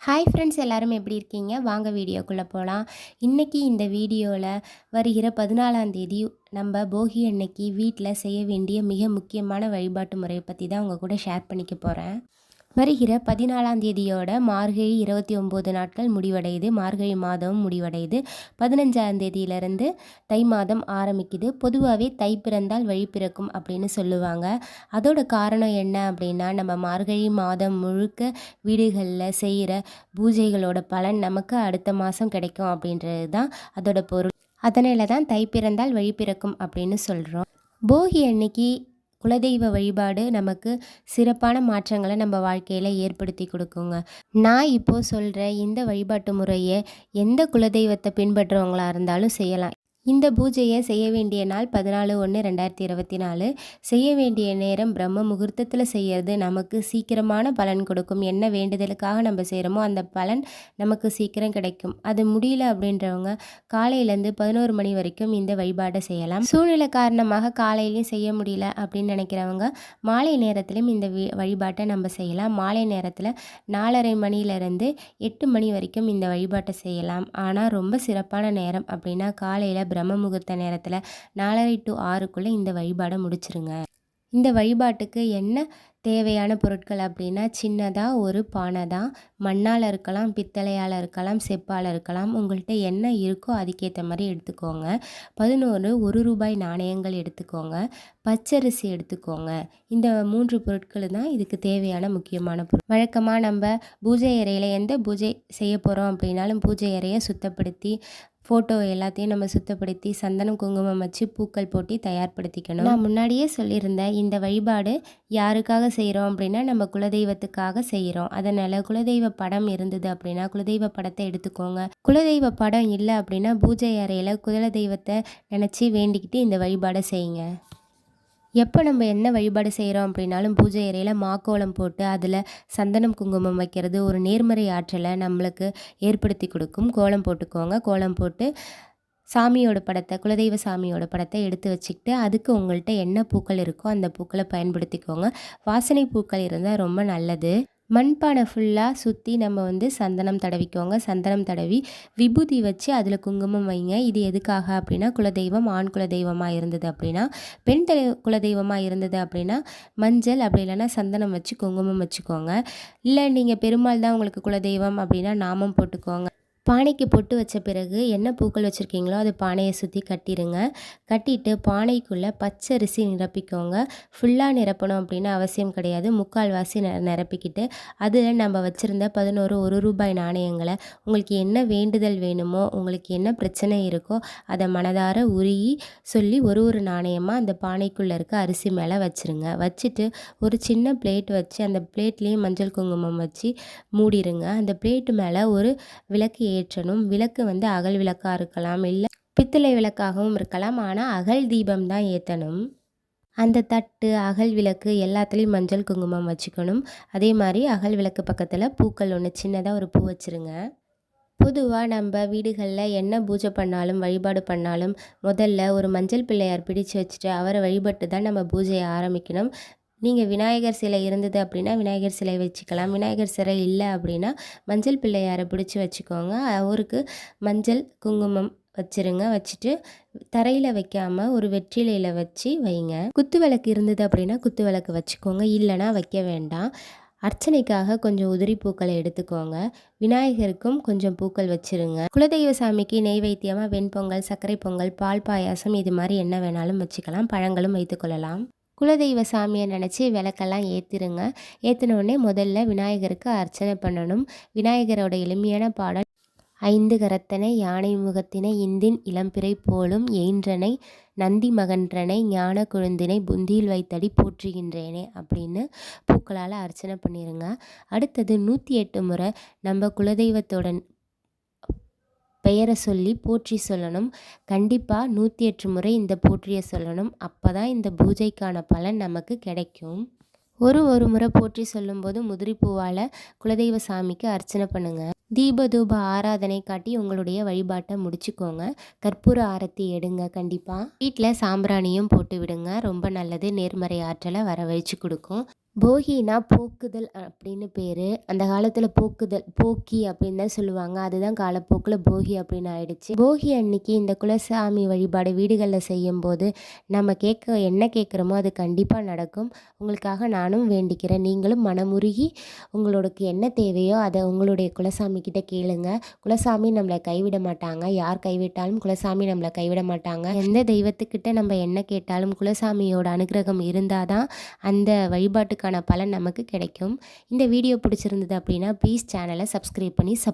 Hi friends, எல்லாரும் எப்படி இருக்கீங்க? வாங்க வீடியோக்குள்ளே போகலாம். இன்றைக்கி இந்த வீடியோவில் வருகிற 14ஆம் தேதி நம்ம போகி அன்னைக்கு வீட்டில் செய்ய வேண்டிய மிக முக்கியமான வழிபாட்டு முறையை பற்றி தான் உங்கள் கூட ஷேர் பண்ணிக்க போகிறேன். வருகிற 14ஆம் தேதியோட மார்கழி 29 நாட்கள் முடிவடையுது. மார்கழி மாதம் முடிவடையுது. 15ஆம் தேதியிலேருந்து தை மாதம் ஆரம்பிக்குது. பொதுவாகவே தை பிறந்தால் வழி பிறக்கும் அப்படின்னு சொல்லுவாங்க. அதோட காரணம் என்ன அப்படின்னா, நம்ம மார்கழி மாதம் முழுக்க வீடுகளில் செய்கிற பூஜைகளோட பலன் நமக்கு அடுத்த மாதம் கிடைக்கும் அப்படின்றது தான் அதோட பொருள். அதனால தான் தை பிறந்தால் வழி பிறக்கும் அப்படின்னு சொல்கிறோம். போகி அன்னைக்கு குலதெய்வ வழிபாடு நமக்கு சிறப்பான மாற்றங்களை நம்ம வாழ்க்கையில் ஏற்படுத்தி கொடுக்குங்க. நான் இப்போது சொல்கிற இந்த வழிபாட்டு முறையை எந்த குலதெய்வத்தை பின்பற்றுறவங்களாக இருந்தாலும் செய்யலாம். இந்த பூஜையை செய்ய வேண்டிய நாள் 14/1/2024. செய்ய வேண்டிய நேரம் பிரம்ம முகூர்த்தத்தில் செய்கிறது நமக்கு சீக்கிரமான பலன் கொடுக்கும். என்ன வேண்டுதலுக்காக நம்ம செய்கிறோமோ அந்த பலன் நமக்கு சீக்கிரம் கிடைக்கும். அது முடியல அப்படின்றவங்க காலையிலேருந்து 11 மணி வரைக்கும் இந்த வழிபாடை செய்யலாம். சூழ்நிலை காரணமாக காலையிலையும் செய்ய முடியல அப்படின்னு நினைக்கிறவங்க மாலை நேரத்திலும் இந்த வழிபாட்டை நம்ம செய்யலாம். மாலை நேரத்தில் 4:30 மணிலேருந்து 8 மணி வரைக்கும் இந்த வழிபாட்டை செய்யலாம். ஆனால் ரொம்ப சிறப்பான நேரம் அப்படின்னா காலையில் பிரம்ம முகூர்த்த நேரத்தில் 4:30 to 6க்குள்ளே இந்த வழிபாடை முடிச்சிருங்க. இந்த வழிபாட்டுக்கு என்ன தேவையான பொருட்கள் அப்படின்னா, சின்னதாக ஒரு பானை தான். மண்ணால் இருக்கலாம், பித்தளையால் இருக்கலாம், செப்பால் இருக்கலாம். உங்கள்கிட்ட என்ன இருக்கோ அதுக்கேற்ற மாதிரி எடுத்துக்கோங்க. 11 1 ரூபாய் நாணயங்கள் எடுத்துக்கோங்க. பச்சரிசி எடுத்துக்கோங்க. இந்த 3 பொருட்கள் தான் இதுக்கு தேவையான முக்கியமான பொருள். வழக்கமாக நம்ம பூஜை அறையில் எந்த பூஜை செய்ய போகிறோம் அப்படின்னாலும் பூஜை அறையை சுத்தப்படுத்தி ஃபோட்டோ எல்லாத்தையும் நம்ம சுத்தப்படுத்தி சந்தனம் குங்குமம் வச்சு பூக்கள் போட்டு தயார்படுத்திக்கணும். நான் முன்னாடியே சொல்லியிருந்தேன், இந்த வழிபாடு யாருக்காக செய்கிறோம் அப்படின்னா நம்ம குலதெய்வத்துக்காக செய்கிறோம். அதனால் குலதெய்வ படம் இருந்தது அப்படின்னா குலதெய்வ படத்தை எடுத்துக்கோங்க. குலதெய்வ படம் இல்லை அப்படின்னா பூஜை அறையில் குலதெய்வத்தை நினச்சி வேண்டிக்கிட்டு இந்த வழிபாடை செய்யுங்க. எப்போ நம்ம என்ன வழிபாடு செய்கிறோம் அப்படின்னாலும் பூஜை அறையில் மாக்கோலம் போட்டு அதில் சந்தனம் குங்குமம் வைக்கிறது ஒரு நேர்மறை ஆற்றலை நம்மளுக்கு ஏற்படுத்தி கொடுக்கும். கோலம் போட்டுக்கோங்க. கோலம் போட்டு சாமியோட படத்தை, குலதெய்வ சாமியோட படத்தை எடுத்து வச்சுக்கிட்டு அதுக்கு உங்கள்கிட்ட என்ன பூக்கள் இருக்கோ அந்த பூக்களை பயன்படுத்திக்கோங்க. வாசனை பூக்கள் இருந்தால் ரொம்ப நல்லது. மண்பானை ஃபுல்லாக சுற்றி நம்ம சந்தனம் தடவிக்கோங்க. சந்தனம் தடவி விபூதி வச்சு அதில் குங்குமம் வைங்க. இது எதுக்காக அப்படின்னா, குலதெய்வம் ஆண் குலதெய்வமாக இருந்தது அப்படின்னா, பெண் குலதெய்வமாக இருந்தது அப்படின்னா மஞ்சள், அப்படி இல்லைன்னா சந்தனம் வச்சு குங்குமம் வச்சுக்கோங்க. இல்லை நீங்கள் பெருமாள் தான் உங்களுக்கு குலதெய்வம் அப்படின்னா நாமம் போட்டுக்கோங்க. பானைக்கு பொட்டு வச்ச பிறகு என்ன பூக்கள் வச்சுருக்கீங்களோ அது பானையை சுற்றி கட்டிடுங்க. கட்டிட்டு பானைக்குள்ளே பச்சரிசி நிரப்பிக்கோங்க. ஃபுல்லாக நிரப்பணும் அப்படின்னு அவசியம் கிடையாது. முக்கால்வாசி நிரப்பிக்கிட்டு அதில் நம்ம வச்சுருந்த 11 1 ரூபாய் நாணயங்களை உங்களுக்கு என்ன வேண்டுதல் வேணுமோ, உங்களுக்கு என்ன பிரச்சனை இருக்கோ அதை மனதார உருகி சொல்லி ஒரு நாணயமாக அந்த பானைக்குள்ளே இருக்க அரிசி மேலே வச்சுருங்க. வச்சுட்டு ஒரு சின்ன பிளேட் வச்சு அந்த பிளேட்லேயும் மஞ்சள் குங்குமம் வச்சு மூடிடுங்க. அந்த பிளேட்டு மேலே ஒரு விளக்கு ஏற்றணும். விளக்கு அகல் விளக்காக இருக்கலாம், இல்லை பித்தளை விளக்காகவும் இருக்கலாம். ஆனால் அகல் தீபம் தான் ஏற்றணும். அந்த தட்டு, அகல் விளக்கு எல்லாத்துலேயும் மஞ்சள் குங்குமம் வச்சுக்கணும். அதே மாதிரி அகல் விளக்கு பக்கத்தில் பூக்கள் ஒன்று சின்னதாக ஒரு பூ வச்சுருங்க. பொதுவாக நம்ம வீடுகளில் என்ன பூஜை பண்ணாலும் வழிபாடு பண்ணாலும் முதல்ல ஒரு மஞ்சள் பிள்ளையார் பிடிச்சு வச்சுட்டு அவரை வழிபட்டு தான் நம்ம பூஜையை ஆரம்பிக்கணும். நீங்கள் விநாயகர் சிலை இருந்தது அப்படின்னா விநாயகர் சிலை வச்சுக்கலாம். விநாயகர் சிலை இல்லை அப்படின்னா மஞ்சள் பிள்ளையாரை பிடிச்சி வச்சுக்கோங்க. அவருக்கு மஞ்சள் குங்குமம் வச்சுருங்க. வச்சுட்டு தரையில் வைக்காமல் ஒரு வெற்றிலையில் வச்சு வைங்க. குத்து விளக்கு இருந்தது அப்படின்னா குத்து விளக்கு வச்சுக்கோங்க. இல்லைனா வைக்க வேண்டாம். அர்ச்சனைக்காக கொஞ்சம் உதிரி பூக்களை எடுத்துக்கோங்க. விநாயகருக்கும் கொஞ்சம் பூக்கள் வச்சுருங்க. குலதெய்வ சாமிக்கு நெய்வேத்தியமாக வெண்பொங்கல், சர்க்கரை பொங்கல், பால் பாயாசம் இது மாதிரி என்ன வேணாலும் வச்சுக்கலாம். பழங்களும் வைத்துக்கொள்ளலாம். குலதெய்வ சாமியை நினச்சி விளக்கெல்லாம் ஏற்றிருங்க. ஏற்றினோடனே முதல்ல விநாயகருக்கு அர்ச்சனை பண்ணணும். விநாயகரோட எளிமையான பாடல், 5 கரத்தனை யானை முகத்தினை இந்தின் இளம்பிறை போலும் எயின்றனை நந்தி மகன்றனை ஞான கொழுந்தினை புந்தியில் வைத்தடி போற்றுகின்றேனே அப்படின்னு பூக்களால் அர்ச்சனை பண்ணிடுங்க. அடுத்தது 108 முறை நம்ம குலதெய்வத்தோட பெயரை சொல்லி போற்றி சொல்லணும். கண்டிப்பாக 108 முறை இந்த போற்றியை சொல்லணும். அப்போ தான் இந்த பூஜைக்கான பலன் நமக்கு கிடைக்கும். ஒரு முறை போற்றி சொல்லும்போது முதிரி பூவால் குலதெய்வ சாமிக்கு அர்ச்சனை பண்ணுங்கள். தீபதூப ஆராதனை காட்டி உங்களுடைய வழிபாட்டை முடிச்சுக்கோங்க. கற்பூர ஆரத்தி எடுங்க. கண்டிப்பாக வீட்டில் சாம்பிராணியும் போட்டு விடுங்க. ரொம்ப நல்லது. நேர்மறை ஆற்றலை வரவழைச்சு கொடுக்கும். போகினா போக்குதல் அப்படின்னு பேர். அந்த காலத்தில் போக்குதல், போக்கி அப்படின்னு தான் சொல்லுவாங்க. அதுதான் காலப்போக்கில் போகி அப்படின்னு ஆயிடுச்சு. போகி அன்னைக்கு இந்த குலசாமி வழிபாடு வீடுகளில் செய்யும்போது நம்ம என்ன கேட்குறோமோ அது கண்டிப்பாக நடக்கும். உங்களுக்காக நானும் வேண்டிக்கிறேன். நீங்களும் மனமுருகி உங்களுக்கு என்ன தேவையோ அதை உங்களுடைய குலசாமி கிட்ட கேளுங்க. குலசாமி நம்மளை கைவிட மாட்டாங்க. யார் கைவிட்டாலும் குலசாமி நம்மளை கைவிட மாட்டாங்க. எந்த தெய்வத்துக்கிட்ட நம்ம என்ன கேட்டாலும் குலசாமியோட அனுகிரகம் இருந்தால் தான் அந்த வழிபாட்டுக்கான பலன் நமக்கு கிடைக்கும். இந்த வீடியோ பிடிச்சிருந்தது அப்படின்னா ப்ளீஸ் சேனலை சப்ஸ்கிரைப் பண்ணி சப்போர்ட்